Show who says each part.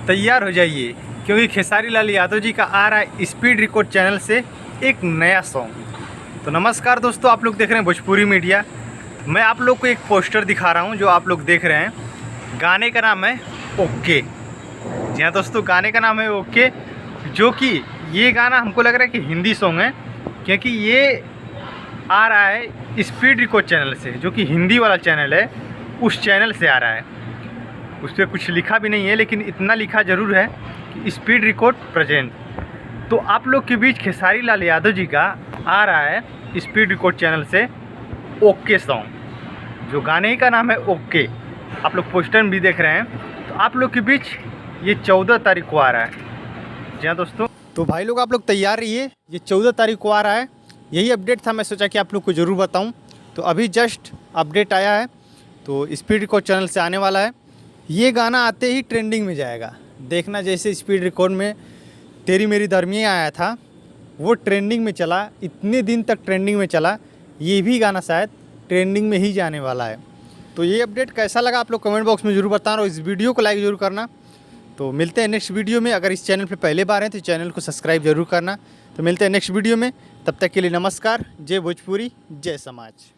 Speaker 1: तैयार हो जाइए क्योंकि खेसारी लाल यादव जी का आ रहा है स्पीड रिकॉर्ड चैनल से एक नया सॉन्ग। तो नमस्कार दोस्तों, आप लोग देख रहे हैं भोजपुरी मीडिया। मैं आप लोग को एक पोस्टर दिखा रहा हूं जो आप लोग देख रहे हैं। गाने का नाम है ओके। जी हाँ दोस्तों, गाने का नाम है ओके, जो कि ये गाना हमको लग रहा है कि हिंदी सॉन्ग है, क्योंकि ये आ रहा है स्पीड रिकॉर्ड चैनल से, जो कि हिंदी वाला चैनल है। उस चैनल से आ रहा है। उस पर कुछ लिखा भी नहीं है, लेकिन इतना लिखा ज़रूर है कि स्पीड रिकॉर्ड प्रेजेंट। तो आप लोग के बीच खेसारी लाल यादव जी का आ रहा है स्पीड रिकॉर्ड चैनल से ओके सॉन्ग, जो गाने का नाम है ओके। आप लोग पोस्टर में भी देख रहे हैं। तो आप लोग के बीच ये 14 तारीख को आ रहा है। जी हाँ दोस्तों, तो भाई लोग आप लोग तैयार रहिए, ये 14 तारीख को आ रहा है। यही अपडेट था, मैं सोचा कि आप लोग को ज़रूर बताऊं। तो अभी जस्ट अपडेट आया है, तो स्पीड रिकॉर्ड चैनल से आने वाला है। ये गाना आते ही ट्रेंडिंग में जाएगा। देखना, जैसे स्पीड रिकॉर्ड में तेरी मेरी दरमियाँ आया था, वो ट्रेंडिंग में चला, इतने दिन तक ट्रेंडिंग में चला। ये भी गाना शायद ट्रेंडिंग में ही जाने वाला है। तो ये अपडेट कैसा लगा आप लोग कमेंट बॉक्स में ज़रूर बताना, और इस वीडियो को लाइक ज़रूर करना। तो मिलते हैं नेक्स्ट वीडियो में। अगर इस चैनल पे पहले बार हैं तो चैनल को सब्सक्राइब जरूर करना। तो मिलते हैं नेक्स्ट वीडियो में, तब तक के लिए नमस्कार। जय भोजपुरी, जय समाज।